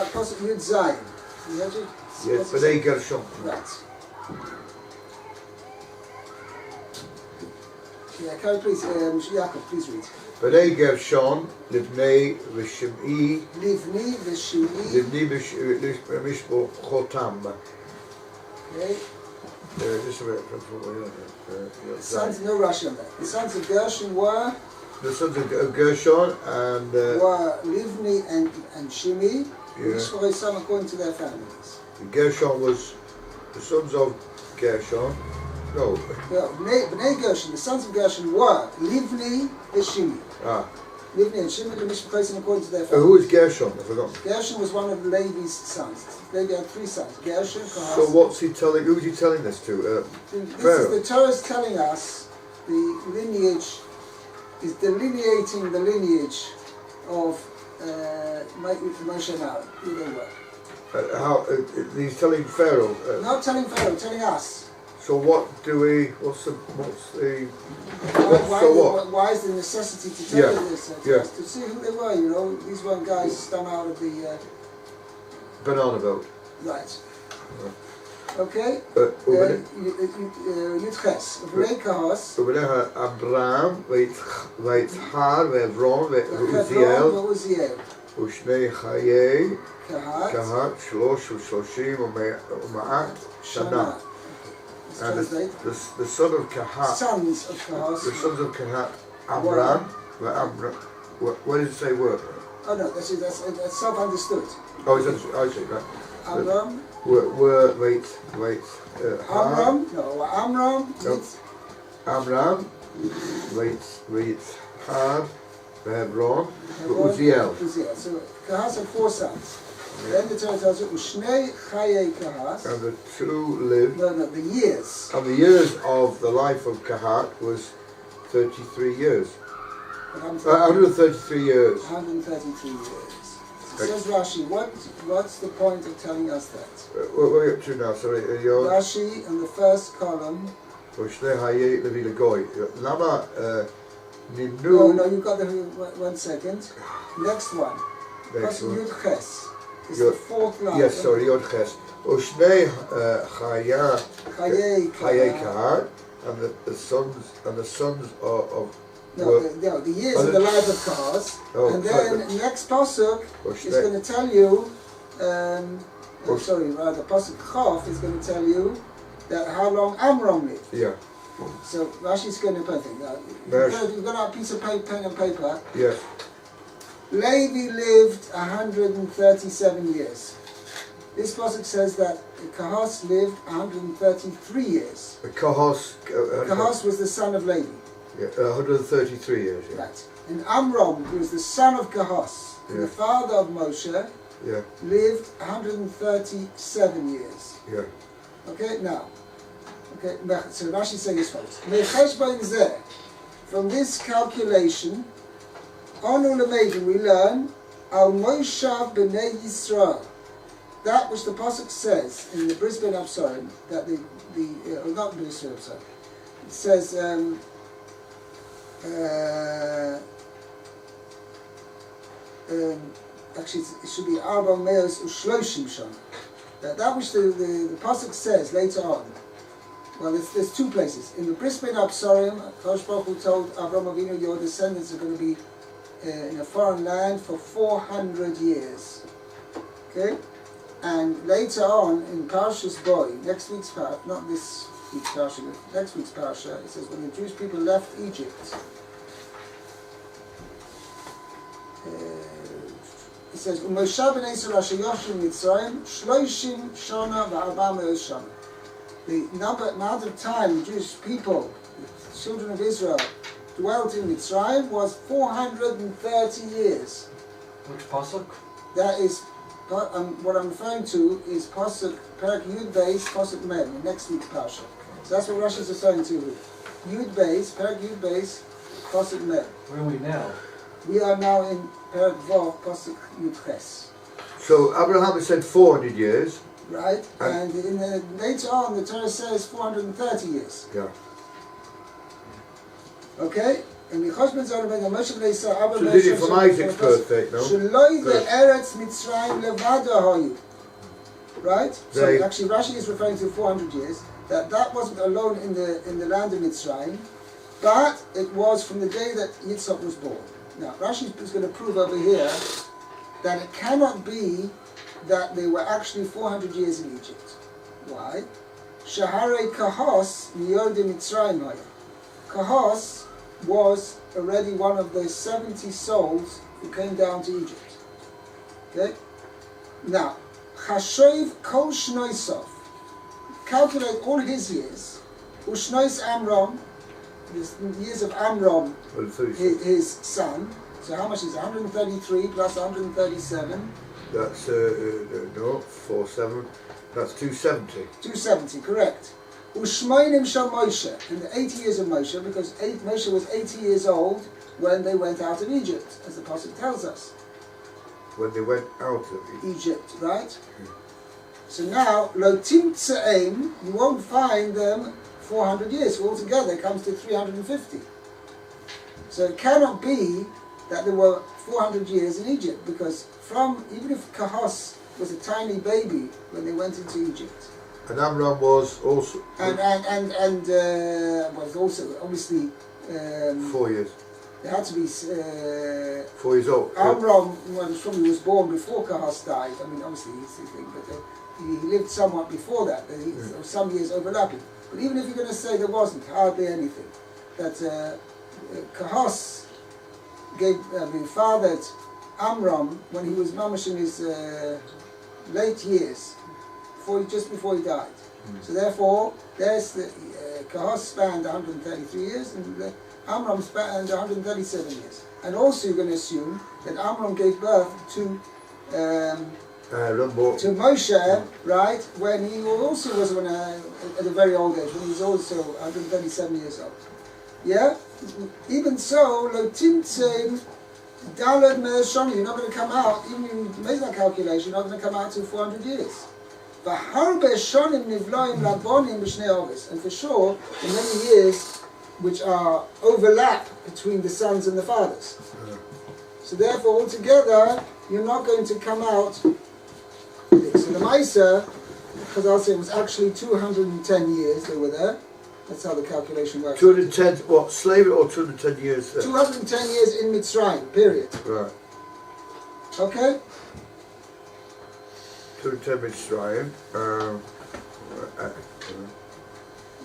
Pasuk Yud Zayin. You heard it? Yes, B'nai Gershon. Right. Yeah, Carrie, please, Yaakov, please read. B'nai Gershon, Livnei V'Shim'i, Livni v'shimi. Livnei V'Mishpochotam. Okay. Just a minute. Sons, no Rashi on that. The sons of Gershon were? The sons of Gershon and were Livni and Shimi. Yeah. Each for his son according to their families. Gershon was the sons of Gershon. No. B'nai Gershon, the sons of Gershon were Livni and Shimi. Ah. Livni and Shimi, the Mishpachosim according to their Who families. is Gershon? I forgot. Gershon was one of Levi's sons. Levi had 3 sons. Gershon, Kohath. So what's he telling? Who's he telling this to? This is the Torah is telling us the lineage is delineating the lineage of Moshe and Aaron, who they were. He's telling Pharaoh. Not telling Pharaoh, telling us. So what do we? What's the? Why is the necessity to tell you this? To see who they were, you know. These weren't guys stung out of the banana boat. Right. Okay. Yudches. B'nai Kahos. B'nai Abraham, V'Yitzchar, V'Hevron, V'Uziel, U'Shnei Chayei, Kahat, Shlosh U'Shloshim U'Ma'at Shana. And the son of Kahat. Sons of Kahos. The sons of Kahat, Amram. What does it say were? Oh no, that's self-understood. Oh, I see, right. Amram. Amram. Amram. Hard. Hebron. Uziel. So Kahas had 4 sons. Then the Torah tells you, Ushnei Chayei Kahas. And the 2 lived. No, the years. And the years of the life of Kahat was 33 years. 133 years. 133 years. So says Rashi, what's the point of telling us that? What are you up to now? Sorry, Rashi in the first column. Lama No, you've got the 1 second. Next one. Yud Ches. It's the 4th line. Yes, sorry, Yod Ches. Ushnei Chayei Kahat, and the sons of the years of the life of Kahas. And then next pasuk is going to tell you. Pasuk Chaf is going to tell you that how long Amram lived. Yeah. So Rashi's going to put it. Now, you've got a piece of pen and paper. Yes. Levi lived 137 years. This pasuk says that Kahas lived 133 years. Kahas was the son of Levi. Yeah, 133 years. Yeah. Right. And Amram, who was the son of Kahas, the father of Moshe, lived 137 years. Yeah. Okay, now. Okay, so Rashi says as follows. From this calculation, we learn Al Moshav B'nai Yisrael. That which the pasuk says in the Brisbane Absarim, that not Brisbane Absarim, it says actually it should be Arba Meos Ushloshim Shana. That which the pasuk says later on. Well, there's 2 places. In the Brisbane Absarim, Kadosh Baruch Hu told Avraham Avinu, your descendants are going to be in a foreign land for 400 years. Okay? And later on in Parashas Boy, next week's parasha, not this week's parasha, next week's parasha, it says when the Jewish people left Egypt, it says, Moshe b'nei Yisrael asher yoshim Mitzrayim, shloshim shana v'arba me'os shana. The amount of time the Jewish people, the children of Israel, dwelt in Mitzrayim was 430 years. Which pasuk? That is, what I'm referring to is pasuk, Perak Yud Beis, pasuk Mem, in next week's parasha. So that's what Rashi is referring to. Yud Beis, Perak Yud Beis, pasuk Mem. Where are we now? We are now in Perak Vav, pasuk Yud Ches. So Abraham said 400 years. Right, and later on the Torah says 430 years. Yeah. Okay, And the husbands are ben Moshe bnei Yisrael, Abba So did it from Isaac's birthday, no? Sheloi Good. ve'eretz Mitzrayim levado hayu. Right? So They- actually Rashi is referring to 400 years. That wasn't alone in the land of Mitzrayim, but it was from the day that Yitzchak was born. Now Rashi is going to prove over here that it cannot be that they were actually 400 years in Egypt. Why? Shaharei Kahos miyode Mitzrayim haya. Kahos was already one of the 70 souls who came down to Egypt. Okay? Now, Chashoiv kol shnoisov. Calculate all his years. Ushnois Amram, the years of Amram, Well, 36. his son. So how much is it? 133 plus 137? That's, no, 47. That's 270. 270, correct. Ushmoinim shal Moshe, and the 80 years of Moshe, because Moshe was 80 years old when they went out of Egypt, as the Pasuk tells us. When they went out of Egypt. Egypt, right? So now, lo timtzeim, you won't find them 400 years. So altogether it comes to 350. So it cannot be that there were 400 years in Egypt, because even if Kahos was a tiny baby when they went into Egypt, And Amram was also was also obviously 4 years. there had to be 4 years old. Amram probably was born before Kahos died. I mean, obviously he's the thing, but he lived somewhat before that. There was some years overlapping. But even if you're going to say there wasn't hardly anything, that Kahos fathered Amram when he was mamash in his late years, just before he died. So therefore, there's the Kahos spanned 133 years, and Amram spanned 137 years. And also, you're going to assume that Amram gave birth to Moshe, right, when he also was at a very old age, when he was also 137 years old. Yeah? Even so, lo timtzim daled me'eshoni, you're not going to come out, even if you make that calculation, you're not going to come out to 400 years. V'harbe shonim nivloim labonim b'shnei ovis. And for sure, the many years which are overlap between the sons and the fathers. So therefore, altogether, you're not going to come out. So the Maisa, because I'll say it was actually 210 years they were there. That's how the calculation works. 210, what, slavery or 210 years there? 210 years in Mitzrayim, period. Right. Okay? 210 Mitzrayim.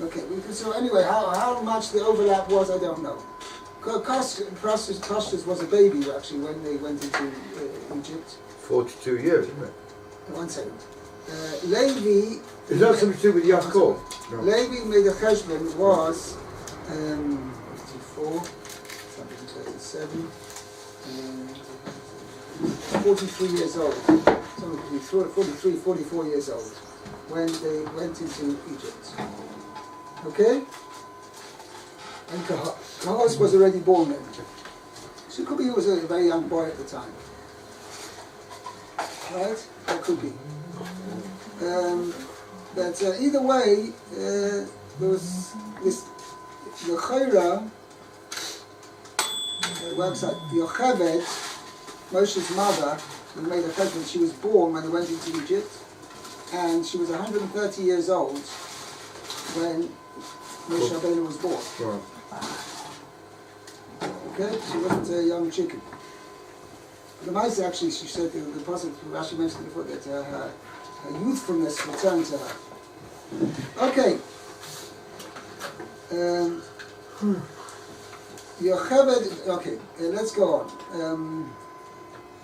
Okay, so anyway, how much the overlap was, I don't know. Kostas was a baby, actually, when they went into Egypt. 42 years, isn't it? 1 second. Levi... Is that something to do with Yaakov? No. Levi made a cheshbon was 54, 137, 43 years old. Something between 43, 44 years old when they went into Egypt. Okay? And Kahos was already born then. So it could be he was a very young boy at the time. Right? That could be. But either way, there was this Yochera, works out Yocheved, Moshe's mother, who made a husband. She was born when they went into Egypt, and she was 130 years old when Moshe Rabbeinu was born. Right. Okay, she wasn't a young chicken. The Maisa actually, she said, the Pasuk Rashi mentioned before, that her youthfulness returned to her. Okay. Yocheved, okay, let's go on.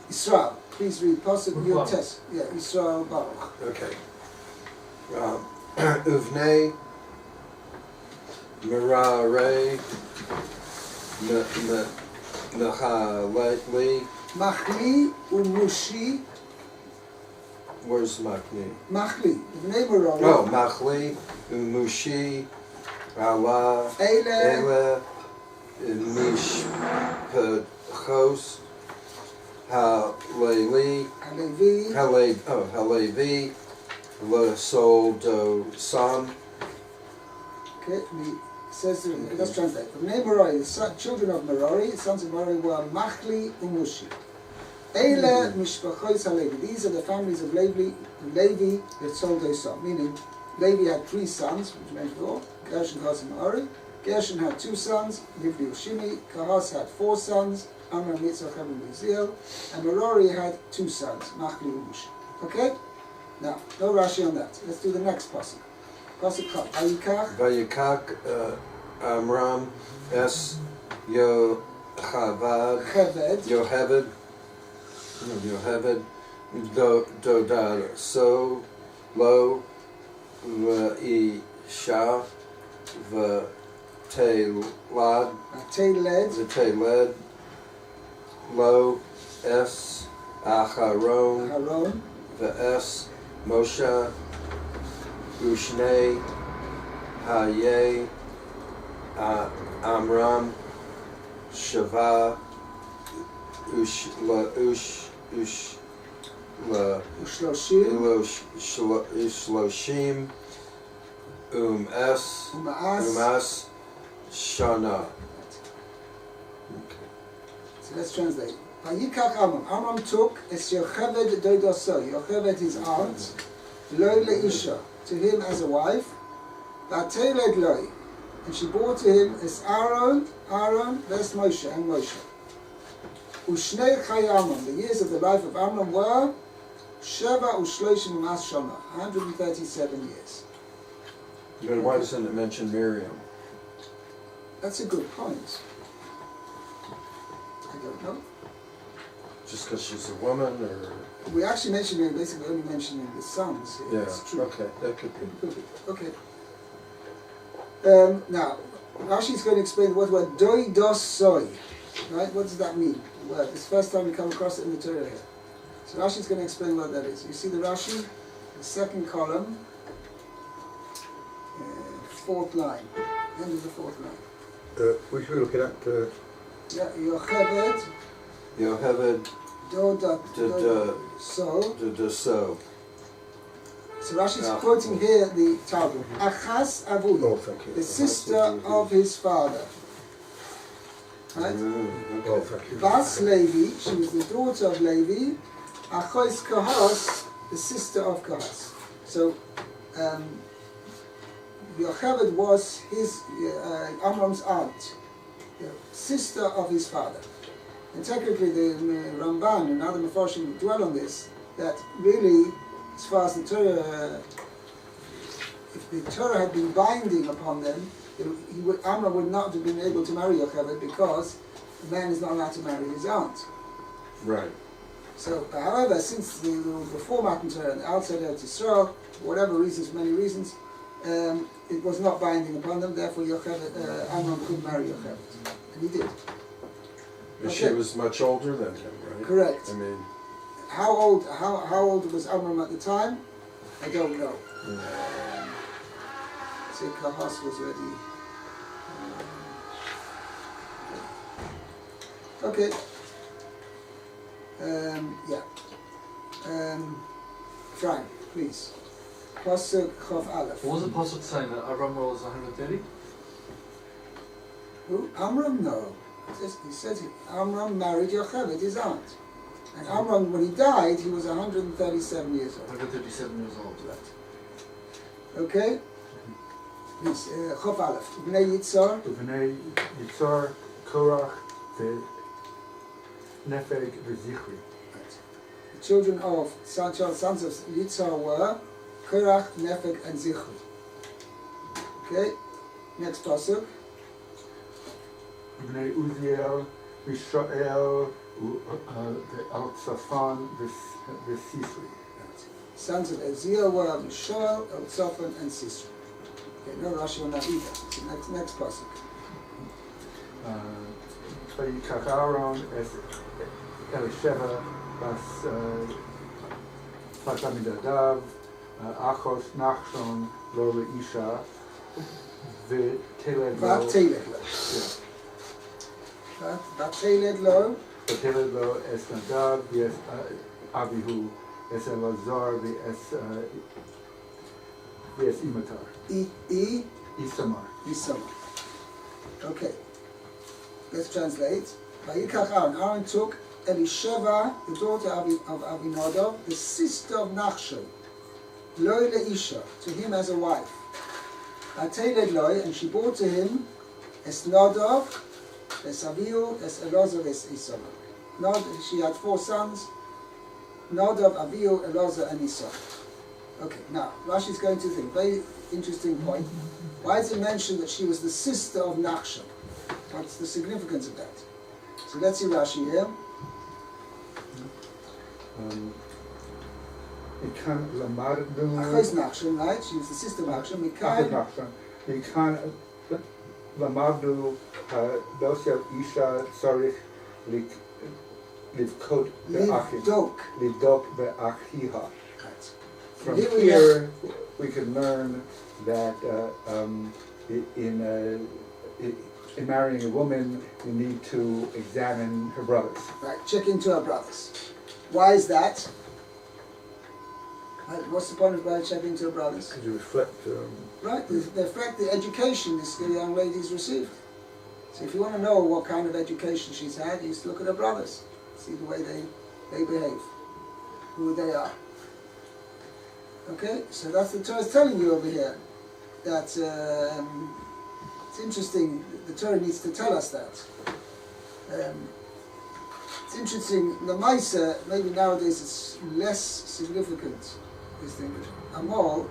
Israel, please read Pasuk, your test. Yeah, Israel Baruch. Okay. Uvnei Merare Mechaleli. Machli Umushi. Where's Machli? Machli, the name of Rama. Oh, Machli Umushi Allah Eile Mishpachos Haleli Halevi. Halevi Le Soldo Son. Okay, the says, let's translate. Bnei Merari, the children of Merari, the sons of Merari were Machli Umushi. Eile Mishpachos HaLevi. These are the families of Levi Yitzoldeisam. Meaning, Levi had 3 sons, which we mentioned before, Gershon, Kahas, and Merari. Gershon had 2 sons, Livli Ushimi. Kahas had 4 sons, Amram, Yitzchak, and Uziel. And Merari had 2 sons, Machli Umushi. Okay? Now, no Rashi on that. Let's do the next pasuk. Pasuk Chaf. Vayikach Amram es Yoheved Dodar so lo Isha V'Teled lo es Acharon V'es Moshe Ushnei Haye Amram Shava Ushloshim Umas Shana. So let's translate. Vayikach Amram. Amram took es Yocheved Doidoso. Yocheved his aunt. Lo leisha, to him as a wife. Vateled loi, and she bore to him as Aaron, that's Moshe, and Moshe. Ushnei Chai Amram, the years of the life of Amram were Sheva Ushloshim Umas Shana, 137 years. Then why doesn't it mention Miriam? That's a good point. I don't know. Just because she's a woman, or? We actually mentioned, basically only mentioning the sons. Yeah, it's true. okay, that could be. Could be. Okay. Now, Rashi is going to explain the word doi dos soy. Right? What does that mean? Well, it's the first time we come across it in the Torah here. So Rashi is going to explain what that is. You see the Rashi, the second column, 4th line, end of the 4th line. Which we're looking at. Yeah, Yocheved. Yoheved So. So. So Rashi is quoting here the Talmud. Achas Avuhi, Oh, thank you. the sister of his father. Right? Oh, thank you. Bas Levi, she was the daughter of Levi. Achos Kahas, the sister of Kahas. So Yocheved was his Amram's aunt, the sister of his father. And technically the Ramban and other Mefarshim dwell on this, that really, as far as the Torah, if the Torah had been binding upon them, Amram would not have been able to marry Yocheved because a man is not allowed to marry his aunt. Right. So, however, since the format in Torah and outside of Israel, for whatever reasons, many reasons, it was not binding upon them. Therefore, Amram could marry Yocheved, and he did. But she was much older than him, right? Correct. I mean, How old was Amram at the time? I don't know. Say Kahas was ready. Okay. Frank, please. Pasuk Chav Aleph. What was the pasuk saying that Abraham was 130? Who? Amram? No. He says Amram married Yocheved, his aunt. And Amram, when he died, he was 137 years old. 137 years old. Right. Okay? Please, Chav Aleph. Bnei Yitzhar. Bnei Yitzhar, Korach, Nefeg, Zichri. The children of sons of Yitzhar were Korach, Nefeg, and Zichri. Okay? Next pasuk. Bnei Uziel, Mishael, Al-Tzafan, Sisri. Sons of Eziel were Mishael, El-Tzafan, and Sisri. Okay, no Rashi on that either. So next pasuk. Vayikach Aaron es Elisheva bas Amminadav, Achos Nachshon lo leisha, v'teled lo. Vateled lo. V'teled lo es Nadav v'es Abihu es Elazar v'es Imatar. Isamar. Isamar. Okay, let's translate. Vayikach Aaron. Aaron took Elisheva, the daughter of Abinadab, the sister of Nachshon, Loi leisha, to him as a wife. Ateled Loi, and she bore to him Es Nadav, Es Avihu, Es Elazar, Es Isama. She had 4 sons, Nadav, Avihu, Elazar, and Isam. Okay, now Rashi is going to think. Very interesting point. Why is it mentioned that she was the sister of Nachshon? What's the significance of that? So let's see Rashi here. Achos Nachshon, right? She was the sister of Nachshon. מכאן למדנו דוסיה אישה צריך לבכות לבדוק באחיה. From here we can learn that in marrying a woman you need to examine her brothers. Right, check into her brothers. Why is that? What's the point of checking into her brothers? Because you reflect. Right, they reflect the education this young lady's received. So if you want to know what kind of education she's had, you just look at her brothers, see the way they behave, who they are. Okay, so that's the Torah is telling you over here. That it's interesting. The Torah needs to tell us that. It's interesting. The Maisa, maybe nowadays it's less significant. This thing, Amol.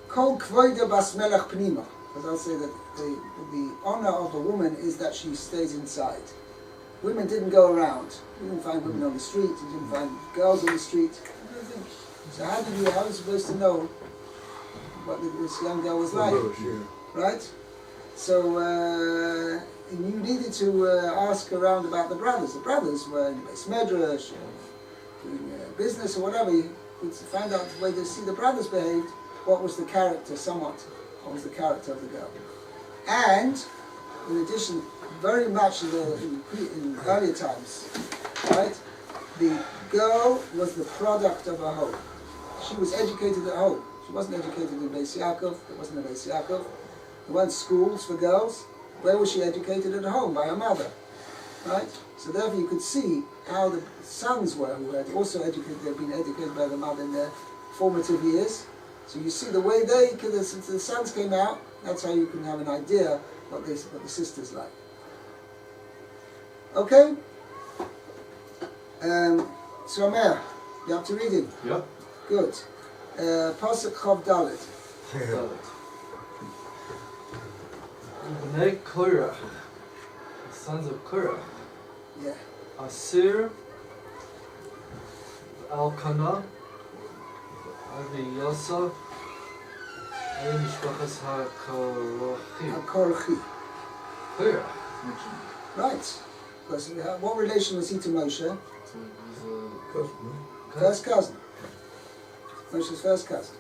Kol kvoida bas melech pnima. Because I'll say that the honor of a woman is that she stays inside. Women didn't go around. You didn't find women on the street. You didn't find girls on the street. So how was you supposed to know what this young girl was like? Right? So you needed to ask around about the brothers. The brothers were in Beis Medrash, doing business or whatever. You could find out the way they see the brothers behaved. What was the character, somewhat? What was the character of the girl? And in addition, very much in earlier times, right? The girl was the product of her home. She was educated at home. She wasn't educated in Beis Yaakov. There wasn't a Beis Yaakov. There weren't schools for girls. Where was she educated? At home, by her mother. Right? So therefore you could see how the sons were, who had also educated, they'd been educated by the mother in their formative years. So you see the way the sons came out, that's how you can have an idea what the sisters like. Okay? So Omer, you up to reading? Yep. Good. Pasuk Chav Dalet. Bnei Korach, the sons of Korach. Yeah. Asir, Elkanah, Avi Yosef, and Mishpachas HaKorachim. HaKorchi. Korach. Right. Because what relation was he to Moshe? So it was First cousin. Moshe's first cousin.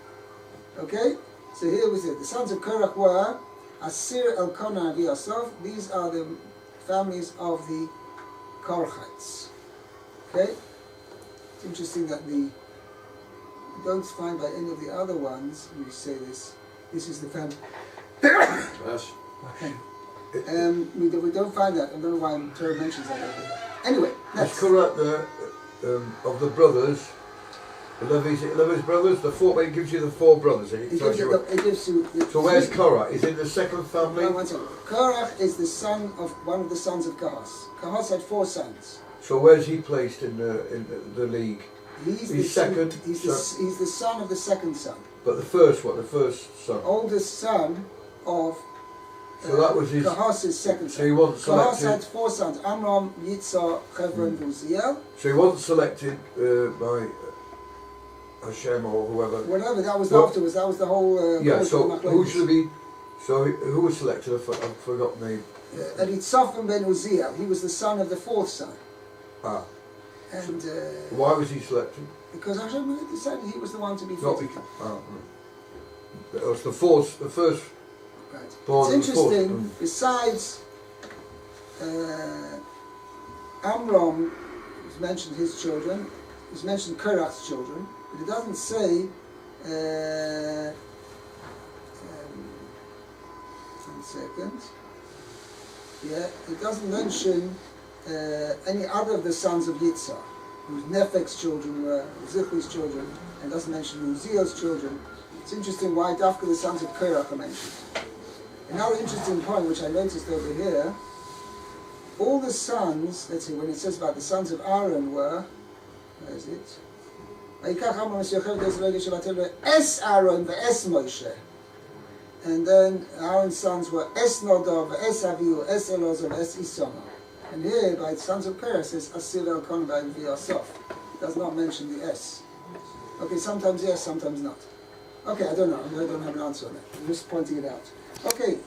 Okay? So here we see the sons of Korach were Asir, Elkanah, and Yosef. These are the families of the Korachites. Okay? It's interesting that you don't find by any of the other ones, we say this is the family. Chumash. We don't find that. I don't know why Torah mentions that over here. Anyway, That's correct. Of the brothers, Levi's brothers. The four. It gives you the 4 brothers. It gives you So where's Korah? Is it the second family? No, one second. Korach is the son of one of the sons of Kahas. Kahas had 4 sons. So where's he placed in the league? He's second. He's the son of the second son. But the first one, the first son. Oldest son of So that was his. Kahas' second son. So he wasn't Kahas selected. had 4 sons: Amram, Yitzhak, Hebron, and Uziel. So he wasn't selected by Hashem or whoever. Whatever. That was Well, afterwards. That was the whole. Yeah. course So of who Machlokes. should be? So who was selected? I've forgotten the. Elitzaphan ben Uziel. He was the son of the 4th son. Ah. And Why was he selected? because Hashem decided he was the one to be Not fitted. because. It was the first. Right. Born It's the fourth. interesting, besides Amram, he's mentioned his children, he's mentioned Korach's children, but it doesn't say, one second, Yeah, it doesn't mention any other of the sons of Yitzhak, whose Nefek's children were, Zichri's children, and doesn't mention Uziel's children. It's interesting why Dafka the sons of Korach are mentioned. Another interesting point which I noticed over here, all the sons, let's see, when it says about the sons of Aaron were, where is it? Es Aaron ve'es Moshe. And then Aaron's sons were Es Nadav, Es Avihu, Es Elazar, Es Isamar. And here, by the sons of Korah, it says Asir Elkanah v'Yasaf. Does not mention the S. Okay, sometimes yes, sometimes not. Okay, I don't know. I don't have an answer on that. I'm just pointing it out. Okay.